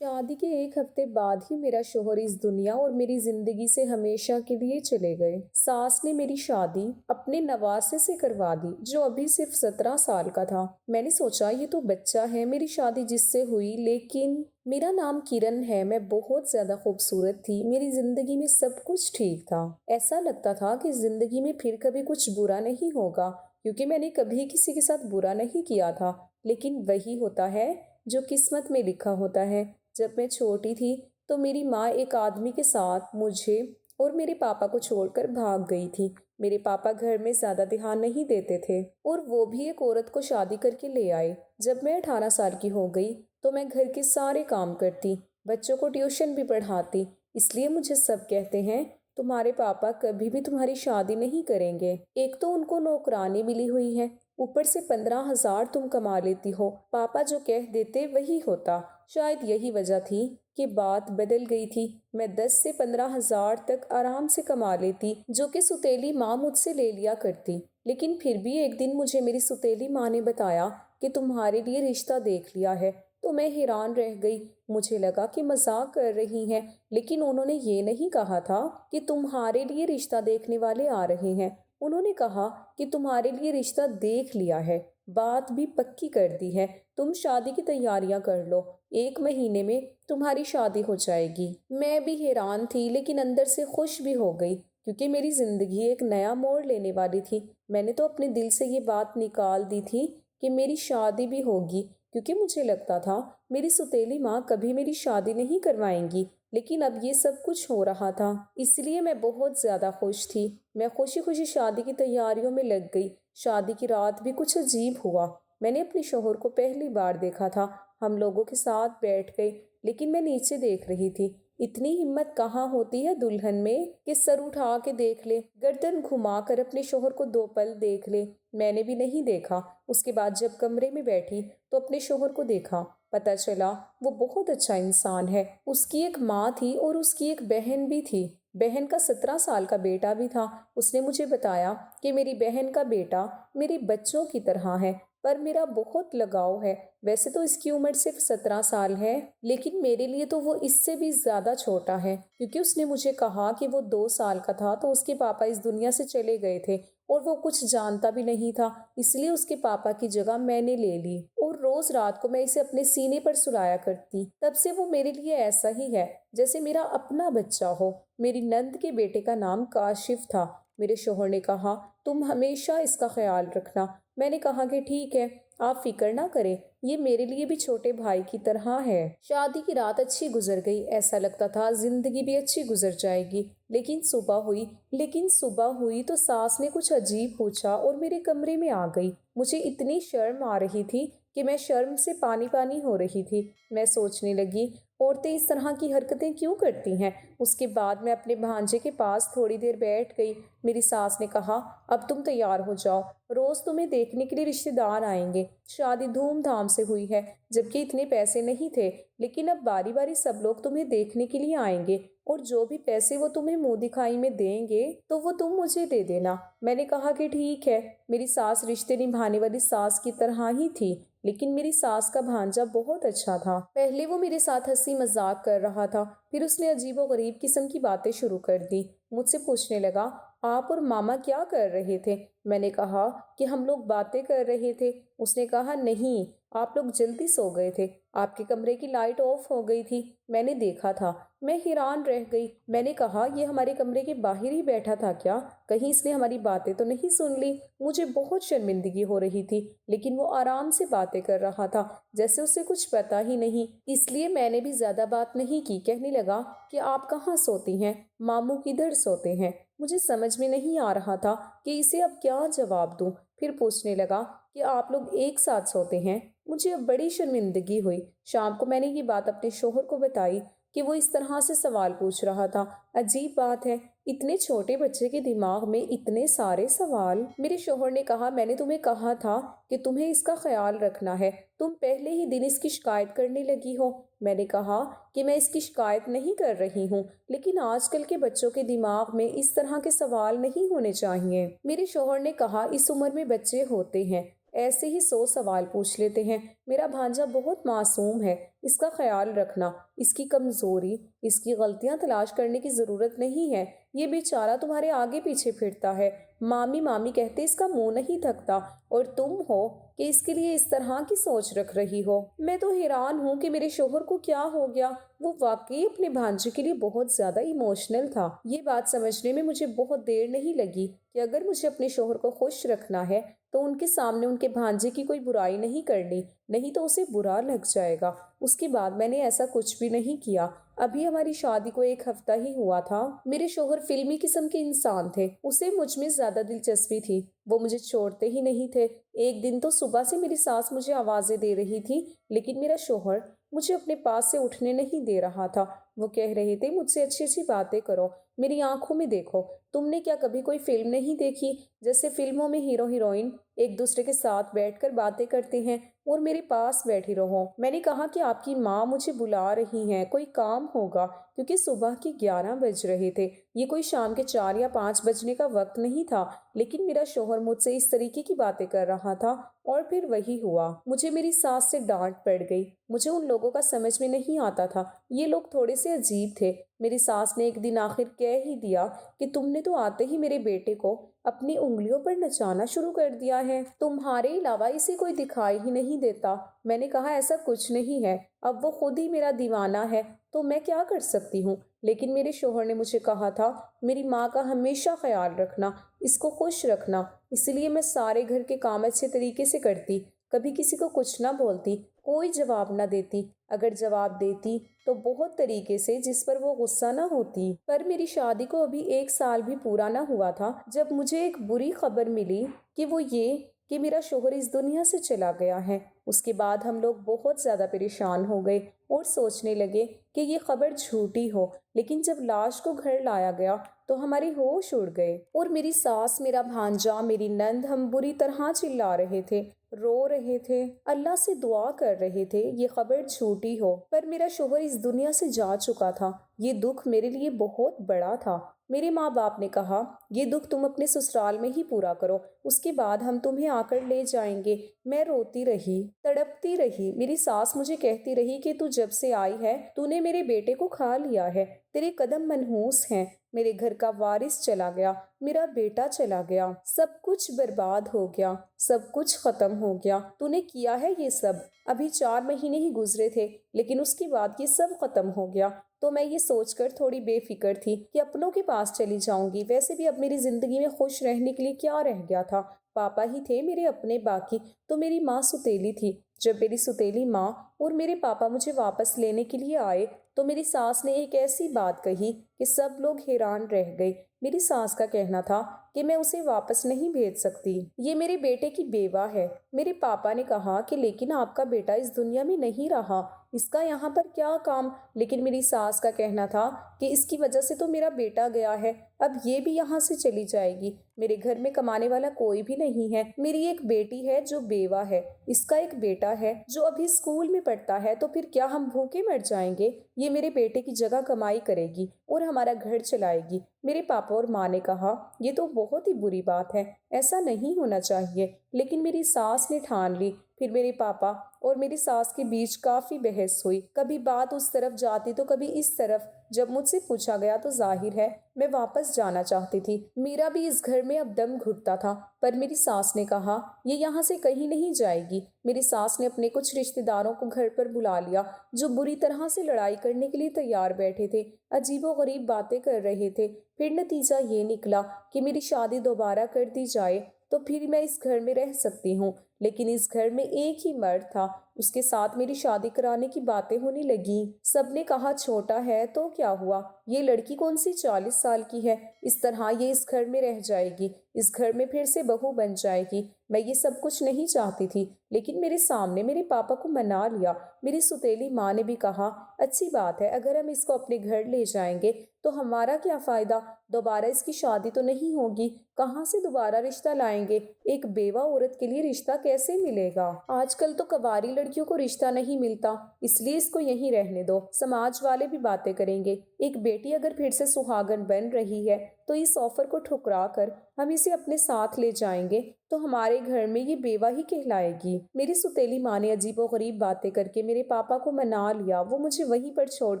شادی کے ایک ہفتے بعد ہی میرا شوہر اس دنیا اور میری زندگی سے ہمیشہ کے لیے چلے گئے۔ ساس نے میری شادی اپنے نواسے سے کروا دی جو ابھی صرف 17 سال کا تھا۔ میں نے سوچا یہ تو بچہ ہے، میری شادی جس سے ہوئی، لیکن میرا نام کرن ہے، میں بہت زیادہ خوبصورت تھی، میری زندگی میں سب کچھ ٹھیک تھا۔ ایسا لگتا تھا کہ زندگی میں پھر کبھی کچھ برا نہیں ہوگا، کیونکہ میں نے کبھی کسی کے ساتھ برا نہیں کیا تھا۔ لیکن وہی ہوتا ہے جو قسمت میں لکھا ہوتا ہے۔ جب میں چھوٹی تھی تو میری ماں ایک آدمی کے ساتھ مجھے اور میرے پاپا کو چھوڑ کر بھاگ گئی تھی۔ میرے پاپا گھر میں زیادہ دھیان نہیں دیتے تھے اور وہ بھی ایک عورت کو شادی کر کے لے آئے۔ جب میں 18 سال کی ہو گئی تو میں گھر کے سارے کام کرتی، بچوں کو ٹیوشن بھی پڑھاتی۔ اس لیے مجھے سب کہتے ہیں تمہارے پاپا کبھی بھی تمہاری شادی نہیں کریں گے۔ ایک تو ان کو نوکرانی ملی ہوئی ہے، اوپر سے 15,000 تم کما لیتی ہو، پاپا جو کہہ دیتے وہی ہوتا۔ شاید یہی وجہ تھی کہ بات بدل گئی تھی۔ میں 10 سے 15,000 تک آرام سے کما لیتی، جو کہ ستیلی ماں مجھ سے لے لیا کرتی۔ لیکن پھر بھی ایک دن مجھے میری ستیلی ماں نے بتایا کہ تمہارے لیے رشتہ دیکھ لیا ہے، تو میں حیران رہ گئی۔ مجھے لگا کہ مذاق کر رہی ہیں، لیکن انہوں نے یہ نہیں کہا تھا کہ تمہارے لیے رشتہ دیکھنے والے آ رہے ہیں، انہوں نے کہا کہ تمہارے لیے رشتہ دیکھ لیا ہے، بات بھی پکی کر دی ہے، تم شادی کی تیاریاں کر لو، 1 مہینے میں تمہاری شادی ہو جائے گی۔ میں بھی حیران تھی لیکن اندر سے خوش بھی ہو گئی، کیونکہ میری زندگی ایک نیا موڑ لینے والی تھی۔ میں نے تو اپنے دل سے یہ بات نکال دی تھی کہ میری شادی بھی ہوگی، کیونکہ مجھے لگتا تھا میری ستیلی ماں کبھی میری شادی نہیں کروائیں گی۔ لیکن اب یہ سب کچھ ہو رہا تھا، اس لیے میں بہت زیادہ خوش تھی۔ میں خوشی خوشی شادی کی تیاریوں میں لگ گئی۔ شادی کی رات بھی کچھ عجیب ہوا۔ میں نے اپنے شوہر کو پہلی بار دیکھا تھا۔ ہم لوگوں کے ساتھ بیٹھ گئے، لیکن میں نیچے دیکھ رہی تھی۔ اتنی ہمت کہاں ہوتی ہے دلہن میں کہ سر اٹھا کے دیکھ لے، گردن گھما کر اپنے شوہر کو 2 پل دیکھ لے۔ میں نے بھی نہیں دیکھا۔ اس کے بعد جب کمرے میں بیٹھی تو اپنے شوہر کو دیکھا، پتہ چلا وہ بہت اچھا انسان ہے۔ اس کی ایک ماں تھی اور اس کی ایک بہن بھی تھی۔ بہن کا 17 سال کا بیٹا بھی تھا۔ اس نے مجھے بتایا کہ میری بہن کا بیٹا میرے بچوں کی طرح ہے، پر میرا بہت لگاؤ ہے۔ ویسے تو اس کی عمر صرف 17 سال ہے، لیکن میرے لیے تو وہ اس سے بھی زیادہ چھوٹا ہے، کیونکہ اس نے مجھے کہا کہ وہ 2 سال کا تھا تو اس کے پاپا اس دنیا سے چلے گئے تھے اور وہ کچھ جانتا بھی نہیں تھا، اس لیے اس کے پاپا کی جگہ میں نے لے لی اور روز رات کو میں اسے اپنے سینے پر سلایا کرتی۔ تب سے وہ میرے لیے ایسا ہی ہے جیسے میرا اپنا بچہ ہو۔ میری نند کے بیٹے کا نام کاشف تھا۔ میرے شوہر نے کہا تم ہمیشہ اس کا خیال رکھنا۔ میں نے کہا کہ ٹھیک ہے، آپ فکر نہ کریں، یہ میرے لیے بھی چھوٹے بھائی کی طرح ہے۔ شادی کی رات اچھی گزر گئی، ایسا لگتا تھا زندگی بھی اچھی گزر جائے گی۔ لیکن صبح ہوئی تو ساس نے کچھ عجیب پوچھا اور میرے کمرے میں آ گئی۔ مجھے اتنی شرم آ رہی تھی کہ میں شرم سے پانی پانی ہو رہی تھی۔ میں سوچنے لگی عورتیں اس طرح کی حرکتیں کیوں کرتی ہیں۔ اس کے بعد میں اپنے بھانجے کے پاس تھوڑی دیر بیٹھ گئی۔ میری ساس نے کہا اب تم تیار ہو جاؤ، روز تمہیں دیکھنے کے لیے رشتے دار آئیں گے۔ شادی دھوم دھام سے ہوئی ہے، جبکہ اتنے پیسے نہیں تھے، لیکن اب باری باری سب لوگ تمہیں دیکھنے کے لیے آئیں گے اور جو بھی پیسے وہ تمہیں منہ دکھائی میں دیں گے تو وہ تم مجھے دے دینا۔ میں نے کہا کہ ٹھیک ہے۔ میری ساس رشتے نبھانے والی ساس کی طرح ہی تھی، لیکن میری ساس کا بھانجا بہت اچھا تھا۔ پہلے وہ میرے ساتھ ہنسی مذاق کر رہا تھا، پھر اس نے عجیب و غریب قسم کی باتیں شروع کر دی۔ مجھ سے پوچھنے لگا آپ اور ماما کیا کر رہے تھے؟ میں نے کہا کہ ہم لوگ باتیں کر رہے تھے۔ اس نے کہا نہیں، آپ لوگ جلدی سو گئے تھے، آپ کے کمرے کی لائٹ آف ہو گئی تھی، میں نے دیکھا تھا۔ میں حیران رہ گئی۔ میں نے کہا یہ ہمارے کمرے کے باہر ہی بیٹھا تھا کیا؟ کہیں اس نے ہماری باتیں تو نہیں سن لی؟ مجھے بہت شرمندگی ہو رہی تھی، لیکن وہ آرام سے باتیں کر رہا تھا جیسے اسے کچھ پتا ہی نہیں، اس لیے میں نے بھی زیادہ بات نہیں کی۔ کہنے لگا کہ آپ کہاں سوتی ہیں؟ ماموں کدھر سوتے ہیں؟ مجھے سمجھ میں نہیں آ رہا تھا کہ اسے اب کیا جواب دوں۔ پھر پوچھنے لگا کہ آپ لوگ ایک ساتھ سوتے ہیں؟ مجھے اب بڑی شرمندگی ہوئی۔ شام کو میں نے یہ بات اپنے شوہر کو بتائی کہ وہ اس طرح سے سوال پوچھ رہا تھا۔ عجیب بات ہے، اتنے چھوٹے بچے کے دماغ میں اتنے سارے سوال۔ میرے شوہر نے کہا میں نے تمہیں کہا تھا کہ تمہیں اس کا خیال رکھنا ہے، تم پہلے ہی دن اس کی شکایت کرنے لگی ہو۔ میں نے کہا کہ میں اس کی شکایت نہیں کر رہی ہوں، لیکن آج کل کے بچوں کے دماغ میں اس طرح کے سوال نہیں ہونے چاہیے۔ میرے شوہر نے کہا اس عمر میں بچے ہوتے ہیں، ایسے ہی 100 سوال پوچھ لیتے ہیں۔ میرا بھانجا بہت معصوم ہے، اس کا خیال رکھنا، اس کی کمزوری، اس کی غلطیاں تلاش کرنے کی ضرورت نہیں ہے، یہ بیچارہ تمہارے آگے پیچھے پھرتا ہے، مامی مامی کہتے اس کا منہ نہیں تھکتا، اور تم ہو کہ اس کے لیے اس طرح کی سوچ رکھ رہی ہو۔ میں تو حیران ہوں کہ میرے شوہر کو کیا ہو گیا، وہ واقعی اپنے بھانجے کے لیے بہت زیادہ ایموشنل تھا۔ یہ بات سمجھنے میں مجھے بہت دیر نہیں لگی کہ اگر مجھے اپنے شوہر کو خوش رکھنا ہے تو ان کے سامنے ان کے بھانجے کی کوئی برائی نہیں کرنی، نہیں تو اسے برا لگ جائے گا۔ اس کے بعد میں نے ایسا کچھ بھی نہیں کیا۔ ابھی ہماری شادی کو 1 ہفتہ ہی ہوا تھا۔ میرے شوہر فلمی قسم کے انسان تھے، اسے مجھ میں زیادہ دلچسپی تھی، وہ مجھے چھوڑتے ہی نہیں تھے۔ ایک دن تو صبح سے میری ساس مجھے آوازیں دے رہی تھی، لیکن میرا شوہر مجھے اپنے پاس سے اٹھنے نہیں دے رہا تھا۔ وہ کہہ رہے تھے مجھ سے اچھی اچھی باتیں کرو، میری آنکھوں میں دیکھو۔ تم نے کیا کبھی کوئی فلم نہیں دیکھی جیسے فلموں میں ہیرو ہیروئن ایک دوسرے کے ساتھ بیٹھ کر باتیں کرتے ہیں اور میرے پاس بیٹھی رہو؟ میں نے کہا کہ آپ کی ماں مجھے بلا رہی ہیں، کوئی کام ہوگا، کیونکہ صبح کے 11 بج رہے تھے، یہ کوئی شام کے 4 یا 5 بجنے کا وقت نہیں تھا۔ لیکن میرا شوہر مجھ سے اس طریقے کی باتیں کر رہا تھا، اور پھر وہی ہوا، مجھے میری ساس سے ڈانٹ پڑ گئی۔ مجھے ان لوگوں کا سمجھ میں نہیں آتا تھا، یہ لوگ تھوڑے سے عجیب تھے۔ میری ساس نے ایک دن آخر کہہ ہی دیا کہ تم نے تو آتے ہی میرے بیٹے کو اپنی انگلیوں پر نچانا شروع کر دیا ہے، تمہارے علاوہ اسے کوئی دکھائی ہی نہیں دیتا۔ میں نے کہا ایسا کچھ نہیں ہے، اب وہ خود ہی میرا دیوانہ ہے تو میں کیا کر سکتی ہوں؟ لیکن میرے شوہر نے مجھے کہا تھا میری ماں کا ہمیشہ خیال رکھنا، اس کو خوش رکھنا، اس لیے میں سارے گھر کے کام اچھے طریقے سے کرتی، کبھی کسی کو کچھ نہ بولتی، کوئی جواب نہ دیتی، اگر جواب دیتی تو بہت طریقے سے جس پر وہ غصہ نہ ہوتی۔ پر میری شادی کو ابھی 1 سال بھی پورا نہ ہوا تھا جب مجھے ایک بری خبر ملی، کہ وہ یہ کہ میرا شوہر اس دنیا سے چلا گیا ہے۔ اس کے بعد ہم لوگ بہت زیادہ پریشان ہو گئے اور سوچنے لگے کہ یہ خبر جھوٹی ہو، لیکن جب لاش کو گھر لایا گیا تو ہمارے ہوش اڑ گئے، اور میری ساس، میرا بھانجا، میری نند، ہم بری طرح چلا رہے تھے، رو رہے تھے، اللہ سے دعا کر رہے تھے یہ خبر جھوٹی ہو۔ پر میرا شوہر اس دنیا سے جا چکا تھا، یہ دکھ میرے لیے بہت بڑا تھا۔ میرے ماں باپ نے کہا یہ دکھ تم اپنے سسرال میں ہی پورا کرو، اس کے بعد ہم تمہیں آ کر لے جائیں گے۔ میں روتی رہی، تڑپتی رہی، میری ساس مجھے کہتی رہی کہ تو جب سے آئی ہے تو نے میرے بیٹے کو کھا لیا ہے، تیرے قدم منحوس ہیں، میرے گھر کا وارث چلا گیا، میرا بیٹا چلا گیا، سب کچھ برباد ہو گیا، سب کچھ ختم ہو گیا، تو نے کیا ہے یہ سب۔ ابھی 4 مہینے ہی گزرے تھے لیکن اس کے بعد یہ سب ختم ہو گیا۔ تو میں یہ سوچ کر تھوڑی بے فکر تھی کہ اپنوں کے پاس چلی جاؤں گی، ویسے بھی اب میری زندگی میں خوش رہنے کے لیے کیا رہ گیا تھا، پاپا ہی تھے میرے اپنے، باقی تو میری ماں ستیلی تھی۔ جب میری ستیلی ماں اور میرے پاپا مجھے واپس لینے کے لیے آئے تو میری ساس نے ایک ایسی بات کہی کہ سب لوگ حیران رہ گئے۔ میری ساس کا کہنا تھا کہ میں اسے واپس نہیں بھیج سکتی، یہ میرے بیٹے کی بیوہ ہے۔ میرے پاپا نے کہا کہ لیکن آپ کا بیٹا اس دنیا میں نہیں رہا، اس کا یہاں پر کیا کام؟ لیکن میری ساس کا کہنا تھا کہ اس کی وجہ سے تو میرا بیٹا گیا ہے، اب یہ بھی یہاں سے چلی جائے گی، میرے گھر میں کمانے والا کوئی بھی نہیں ہے، میری ایک بیٹی ہے جو بیوہ ہے، اس کا ایک بیٹا ہے جو ابھی اسکول میں پڑھتا ہے، تو پھر کیا ہم بھوکے مر جائیں گے؟ یہ میرے بیٹے کی جگہ کمائی کرے گی اور ہمارا گھر چلائے گی۔ میرے پاپا اور ماں نے کہا یہ تو بہت ہی بری بات ہے، ایسا نہیں ہونا چاہیے، لیکن میری ساس نے ٹھان لی۔ پھر میرے پاپا اور میری ساس کے بیچ کافی بحث ہوئی، کبھی بات اس طرف جاتی تو کبھی اس طرف۔ جب مجھ سے پوچھا گیا تو ظاہر ہے میں واپس جانا چاہتی تھی، میرا بھی اس گھر میں اب دم گھٹتا تھا، پر میری ساس نے کہا یہ یہاں سے کہیں نہیں جائے گی۔ میری ساس نے اپنے کچھ رشتہ داروں کو گھر پر بلا لیا جو بری طرح سے لڑائی کرنے کے لیے تیار بیٹھے تھے، عجیب و غریب باتیں کر رہے تھے۔ پھر نتیجہ یہ نکلا کہ میری شادی دوبارہ کر دی جائے تو پھر میں اس گھر میں رہ سکتی ہوں، لیکن اس گھر میں ایک ہی مرد تھا، اس کے ساتھ میری شادی کرانے کی باتیں ہونے لگیں۔ سب نے کہا چھوٹا ہے تو کیا ہوا، یہ لڑکی کون سی 40 سال کی ہے، اس طرح یہ اس گھر میں رہ جائے گی، اس گھر میں پھر سے بہو بن جائے گی۔ میں یہ سب کچھ نہیں چاہتی تھی، لیکن میرے سامنے میرے پاپا کو منا لیا۔ میری ستیلی ماں نے بھی کہا اچھی بات ہے، اگر ہم اس کو اپنے گھر لے جائیں گے تو ہمارا کیا فائدہ، دوبارہ اس کی شادی تو نہیں ہوگی، کہاں سے دوبارہ رشتہ لائیں گے، ایک بیوہ عورت کے لیے رشتہ کیسے ملے گا؟ آج کل تو کنواری لڑکیوں کو رشتہ نہیں ملتا، اس لیے اس کو یہیں رہنے دو، سماج والے بھی باتیں کریں گے۔ ایک بیٹی اگر پھر سے سہاگن بن رہی ہے تو اس آفر کو ٹھکرا کر ہم اسے اپنے ساتھ لے جائیں گے تو ہمارے گھر میں یہ بیوہ ہی کہلائے گی۔ میری ستیلی ماں نے عجیب و غریب باتیں کر کے میرے پاپا کو منا لیا، وہ مجھے وہیں پر چھوڑ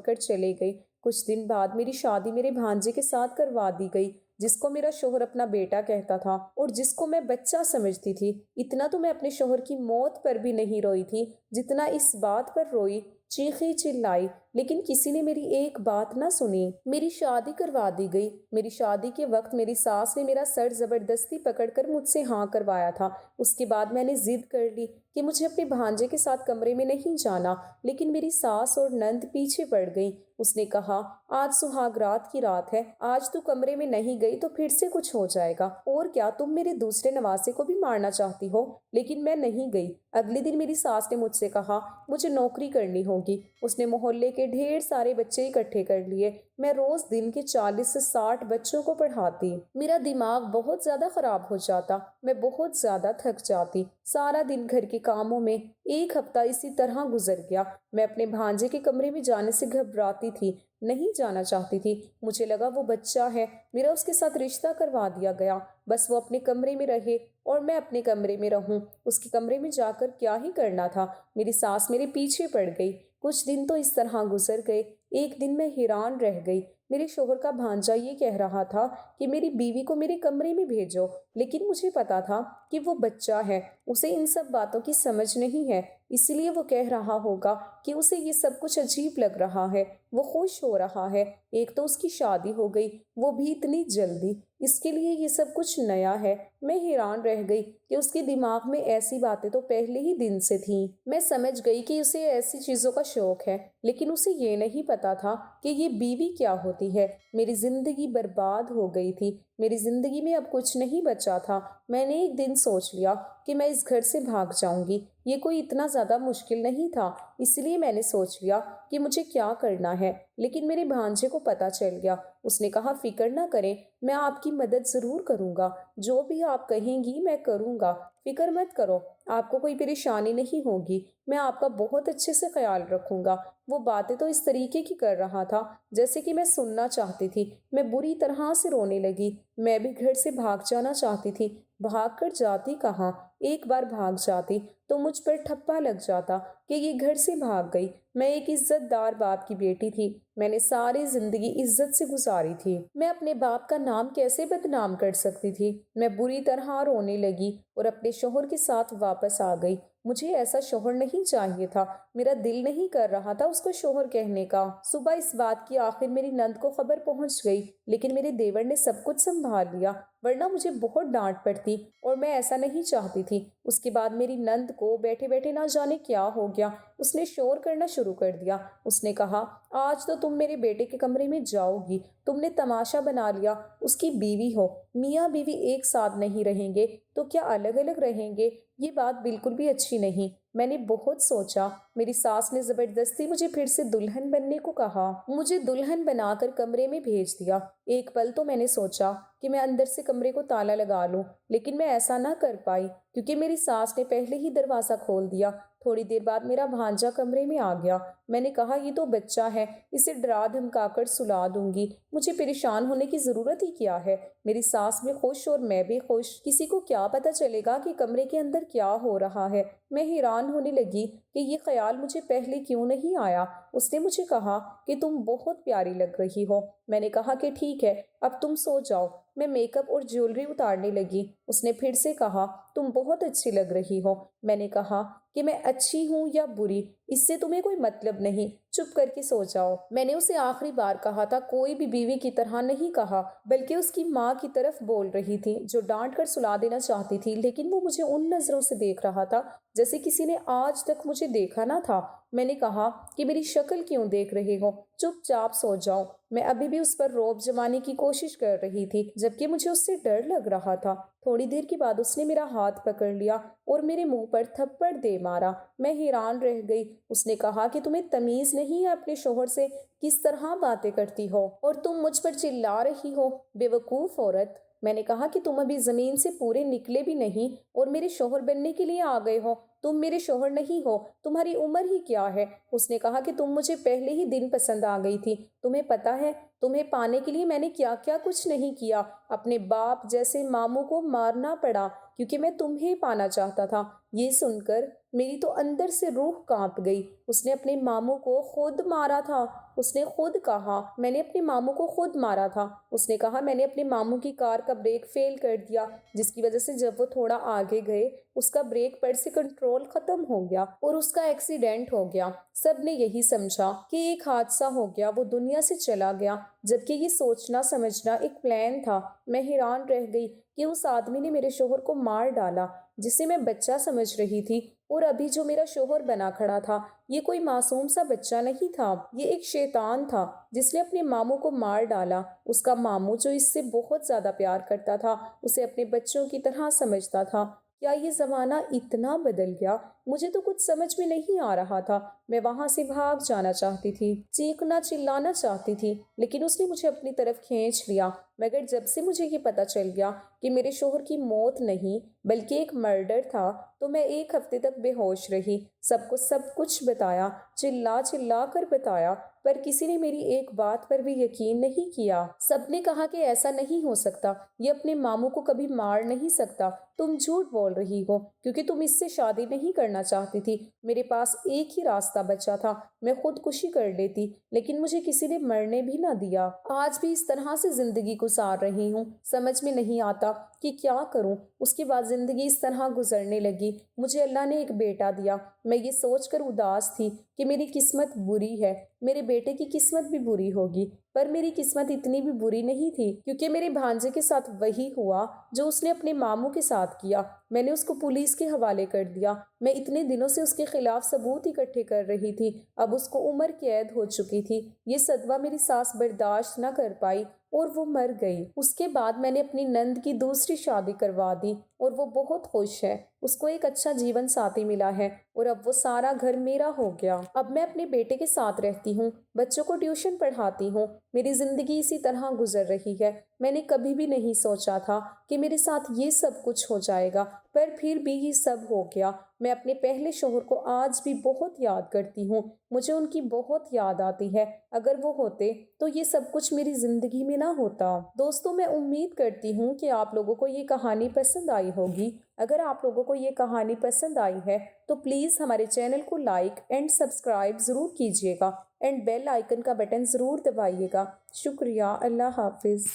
کر چلے گئے۔ کچھ دن بعد میری شادی میرے بھانجے کے ساتھ کروا دی گئی، جس کو میرا شوہر اپنا بیٹا کہتا تھا اور جس کو میں بچہ سمجھتی تھی۔ اتنا تو میں اپنے شوہر کی موت پر بھی نہیں روئی تھی جتنا اس بات پر روئی، چیخی چلائی، لیکن کسی نے میری ایک بات نہ سنی۔ میری شادی کروا دی گئی۔ میری شادی کے وقت میری ساس نے میرا سر زبردستی پکڑ کر مجھ سے ہاں کروایا تھا۔ اس کے بعد میں نے ضد کر لی کہ مجھے اپنے بھانجے کے ساتھ کمرے میں نہیں جانا، لیکن میری ساس اور نند پیچھے پڑ گئی۔ اس نے کہا، آج سہاگ رات کی رات ہے، آج تو کمرے میں نہیں گئی تو پھر سے کچھ ہو جائے گا، اور کیا تم میرے دوسرے نواسے کو بھی مارنا چاہتی ہو؟ لیکن میں نہیں گئی۔ اگلے دن میری ساس نے مجھ سے کہا، مجھے نوکری کرنی ہوگی۔ اس نے محلے کے ڈھیر سارے بچے اکٹھے کر لیے۔ میں روز دن کے 40 سے 60 بچوں کو پڑھاتی۔ میرا دماغ بہت زیادہ خراب ہو جاتا، میں بہت زیادہ تھک جاتی۔ سارا دن گھر کے کاموں میں، ایک ہفتہ اسی طرح گزر گیا۔ میں اپنے بھانجے کے کمرے میں جانے سے گھبراتی تھی، نہیں جانا چاہتی تھی۔ مجھے لگا وہ بچہ ہے، میرا اس کے ساتھ رشتہ کروا دیا گیا، بس وہ اپنے کمرے میں رہے اور میں اپنے کمرے میں رہوں۔ اس کے کمرے میں جا کر کیا ہی کرنا تھا؟ میری ساس میرے پیچھے پڑ گئی۔ کچھ دن تو اس طرح گزر گئے۔ ایک دن میں حیران رہ گئی۔ میرے شوہر کا بھانجا یہ کہہ رہا تھا کہ میری بیوی کو میرے کمرے میں بھیجو، لیکن مجھے پتا تھا کہ وہ بچہ ہے، اسے ان سب باتوں کی سمجھ نہیں ہے، اس لیے وہ کہہ رہا ہوگا کہ اسے یہ سب کچھ عجیب لگ رہا ہے، وہ خوش ہو رہا ہے۔ ایک تو اس کی شادی ہو گئی، وہ بھی اتنی جلدی، اس کے لیے یہ سب کچھ نیا ہے۔ میں حیران رہ گئی کہ اس کے دماغ میں ایسی باتیں تو پہلے ہی دن سے تھیں۔ میں سمجھ گئی کہ اسے ایسی چیزوں کا شوق ہے، لیکن اسے یہ نہیں پتا تھا کہ یہ بیوی کیا ہوتی ہے۔ میری زندگی برباد ہو گئی تھی، میری زندگی میں اب کچھ نہیں بچا تھا۔ میں نے ایک دن سوچ لیا کہ میں اس گھر سے بھاگ جاؤں گی۔ یہ کوئی اتنا زیادہ مشکل نہیں تھا، اس لیے میں نے سوچ لیا کہ مجھے کیا کرنا ہے۔ لیکن میرے بھانجے کو پتہ چل گیا۔ اس نے کہا، فکر نہ کریں، میں آپ کی مدد ضرور کروں گا، جو بھی آپ کہیں گی میں کروں گا، فکر مت کرو، آپ کو کوئی پریشانی نہیں ہوگی، میں آپ کا بہت اچھے سے خیال رکھوں گا۔ وہ باتیں تو اس طریقے کی کر رہا تھا جیسے کہ میں سننا چاہتی تھی۔ میں بری طرح سے رونے لگی۔ میں بھی گھر سے بھاگ جانا چاہتی تھی۔ بھاگ کر جاتی کہاں؟ ایک بار بھاگ جاتی تو مجھ پر ٹھپا لگ جاتا کہ یہ گھر سے بھاگ گئی۔ میں ایک عزت دار باپ کی بیٹی تھی، میں نے ساری زندگی عزت سے گزاری تھی، میں اپنے باپ کا نام کیسے بدنام کر سکتی تھی؟ میں بری طرح رونے لگی اور اپنے شوہر کے ساتھ واپس آ گئی۔ مجھے ایسا شوہر نہیں چاہیے تھا، میرا دل نہیں کر رہا تھا اس کو شوہر کہنے کا۔ صبح اس بات کی آخر میری نند کو خبر پہنچ گئی، لیکن میرے دیور نے سب کچھ سنبھال لیا، ورنہ مجھے بہت ڈانٹ پڑتی اور میں ایسا نہیں چاہتی تھی۔ اس کے بعد میری نند کو بیٹھے بیٹھے نہ جانے کیا ہو گیا، اس نے شور کرنا شروع کر دیا۔ اس نے کہا، آج تو تم میرے بیٹے کے کمرے میں جاؤ گی، تم نے تماشا بنا لیا، اس کی بیوی ہو، میاں بیوی ایک ساتھ نہیں رہیں گے تو کیا الگ الگ رہیں گے؟ یہ بات بالکل بھی اچھی نہیں۔ میں نے بہت سوچا۔ میری ساس نے زبردستی مجھے پھر سے دلہن بننے کو کہا، مجھے دلہن بنا کر کمرے میں بھیج دیا۔ ایک پل تو میں نے سوچا کہ میں اندر سے کمرے کو تالا لگا لوں، لیکن میں ایسا نہ کر پائی کیونکہ میری ساس نے پہلے ہی دروازہ کھول دیا۔ تھوڑی دیر بعد میرا بھانجا کمرے میں آ گیا۔ میں نے کہا، یہ تو بچہ ہے، اسے ڈرا دھمکا کر سلا دوں گی، مجھے پریشان ہونے کی ضرورت ہی کیا ہے؟ میری ساس بھی خوش اور میں بھی خوش، کسی کو کیا پتہ چلے گا کہ کمرے کے اندر کیا ہو رہا ہے؟ میں حیران ہونے لگی کہ یہ خیال مجھے پہلے کیوں نہیں آیا۔ اس نے مجھے کہا کہ تم بہت پیاری لگ رہی ہو۔ میں نے کہا کہ ٹھیک ہے، اب تم سو جاؤ۔ میں میک اپ اور جیولری اتارنے لگی۔ اس نے پھر سے کہا، تم بہت اچھی لگ رہی ہو۔ میں نے کہا کہ میں اچھی ہوں یا بری، اس سے تمہیں کوئی مطلب نہیں، چپ کر کے سو جاؤ۔ میں نے اسے آخری بار کہا تھا، کوئی بھی بیوی کی طرح نہیں کہا، بلکہ اس کی ماں کی طرف بول رہی تھی جو ڈانٹ کر سلا دینا چاہتی تھی، لیکن وہ مجھے ان نظروں سے دیکھ رہا تھا جیسے کسی نے آج تک مجھے دیکھا نہ تھا۔ میں نے کہا کہ میری شکل کیوں دیکھ رہے ہو، چپ چاپ سو جاؤ۔ میں ابھی بھی اس پر رعب جمانے کی کوشش کر رہی تھی، جبکہ مجھے اس سے ڈر لگ رہا تھا۔ تھوڑی دیر کے بعد اس نے میرا ہاتھ پکڑ لیا اور میرے منہ پر تھپڑ دے مارا۔ میں حیران رہ گئی۔ اس نے کہا کہ تمہیں تمیز نہیں ہے اپنے شوہر سے کس طرح باتیں کرتی ہو، اور تم مجھ پر چلا رہی ہو، بے وقوف عورت۔ میں نے کہا کہ تم ابھی زمین سے پورے نکلے بھی نہیں اور میرے شوہر بننے کے لیے آ گئے ہو۔ تم میرے شوہر نہیں ہو، تمہاری عمر ہی کیا ہے؟ اس نے کہا کہ تم مجھے پہلے ہی دن پسند آ گئی تھی۔ تمہیں پتہ ہے تمہیں پانے کے لیے میں نے کیا کیا کچھ نہیں کیا۔ اپنے باپ جیسے ماموں کو مارنا پڑا کیونکہ میں تمہیں پانا چاہتا تھا۔ یہ سن کر میری تو اندر سے روح کانپ گئی۔ اس نے اپنے ماموں کو خود مارا تھا۔ اس نے خود کہا میں نے اپنے ماموں کو خود مارا تھا۔ اس نے کہا میں نے اپنے ماموں کی کار کا بریک فیل کر دیا، جس کی وجہ سے جب وہ تھوڑا آگے گئے اس کا بریک پیڈ سے کنٹرول ختم ہو گیا اور اس کا ایکسیڈنٹ ہو گیا۔ سب نے یہی سمجھا کہ ایک حادثہ ہو گیا، وہ دنیا سے چلا گیا، جبکہ یہ سوچنا سمجھنا ایک پلان تھا۔ میں حیران رہ گئی کہ اس آدمی نے میرے شوہر کو مار ڈالا جسے میں بچہ سمجھ رہی تھی، اور ابھی جو میرا شوہر بنا کھڑا تھا یہ کوئی معصوم سا بچہ نہیں تھا، یہ ایک شیطان تھا جس نے اپنے ماموں کو مار ڈالا۔ اس کا ماموں جو اس سے بہت زیادہ پیار کرتا تھا، اسے اپنے بچوں کی طرح سمجھتا تھا۔ کیا یہ زمانہ اتنا بدل گیا؟ مجھے تو کچھ سمجھ میں نہیں آ رہا تھا۔ میں وہاں سے بھاگ جانا چاہتی تھی، چیخنا چلانا چاہتی تھی، لیکن اس نے مجھے اپنی طرف کھینچ لیا۔ مگر جب سے مجھے یہ پتہ چل گیا کہ میرے شوہر کی موت نہیں بلکہ ایک مرڈر تھا تو میں ایک ہفتے تک بے ہوش رہی۔ سب کو سب کچھ بتایا، چلا چلا کر بتایا، پر کسی نے میری ایک بات پر بھی یقین نہیں کیا۔ سب نے کہا کہ ایسا نہیں ہو سکتا، یہ اپنے ماموں کو کبھی مار نہیں سکتا، تم جھوٹ بول رہی ہو کیونکہ تم اس سے شادی نہیں کرنا چاہتی تھی۔ میرے پاس ایک ہی راستہ بچا تھا، میں خودکشی کر لیتی، لیکن مجھے کسی نے مرنے بھی نہ دیا۔ آج بھی اس طرح سے زندگی گزار رہی ہوں، سمجھ میں نہیں آتا کہ کیا کروں۔ اس کے بعد زندگی اس طرح گزرنے لگی۔ مجھے اللہ نے ایک بیٹا دیا، میں یہ سوچ کر اداس تھی کہ میری قسمت بری ہے، میرے بیٹے کی قسمت بھی بری ہوگی، پر میری قسمت اتنی بھی بری نہیں تھی کیونکہ میرے بھانجے کے ساتھ وہی ہوا جو اس نے اپنے ماموں کے ساتھ کیا۔ میں نے اس کو پولیس کے حوالے کر دیا۔ میں اتنے دنوں سے اس کے خلاف ثبوت اکٹھے کر رہی تھی، اب اس کو عمر قید ہو چکی تھی۔ یہ صدمہ میری ساس برداشت نہ کر پائی اور وہ مر گئی۔ اس کے بعد میں نے اپنی نند کی دوسری شادی کروا دی اور وہ بہت خوش ہے، اس کو ایک اچھا جیون ساتھی ملا ہے اور اب وہ سارا گھر میرا ہو گیا۔ اب میں اپنے بیٹے کے ساتھ رہتی ہوں، بچوں کو ٹیوشن پڑھاتی ہوں، میری زندگی اسی طرح گزر رہی ہے۔ میں نے کبھی بھی نہیں سوچا تھا کہ میرے ساتھ یہ سب کچھ ہو جائے گا، پر پھر بھی یہ سب ہو گیا۔ میں اپنے پہلے شوہر کو آج بھی بہت یاد کرتی ہوں، مجھے ان کی بہت یاد آتی ہے۔ اگر وہ ہوتے تو یہ سب کچھ میری زندگی میں نہ ہوتا۔ دوستوں، میں امید کرتی ہوں کہ آپ لوگوں کو یہ کہانی پسند آئی ہوگی۔ اگر آپ لوگوں کو یہ کہانی پسند آئی ہے تو پلیز ہمارے چینل کو لائک اینڈ سبسکرائب ضرور کیجیے گا اینڈ بیل آئیکن کا بٹن ضرور دبائیے گا۔ شکریہ، اللہ حافظ۔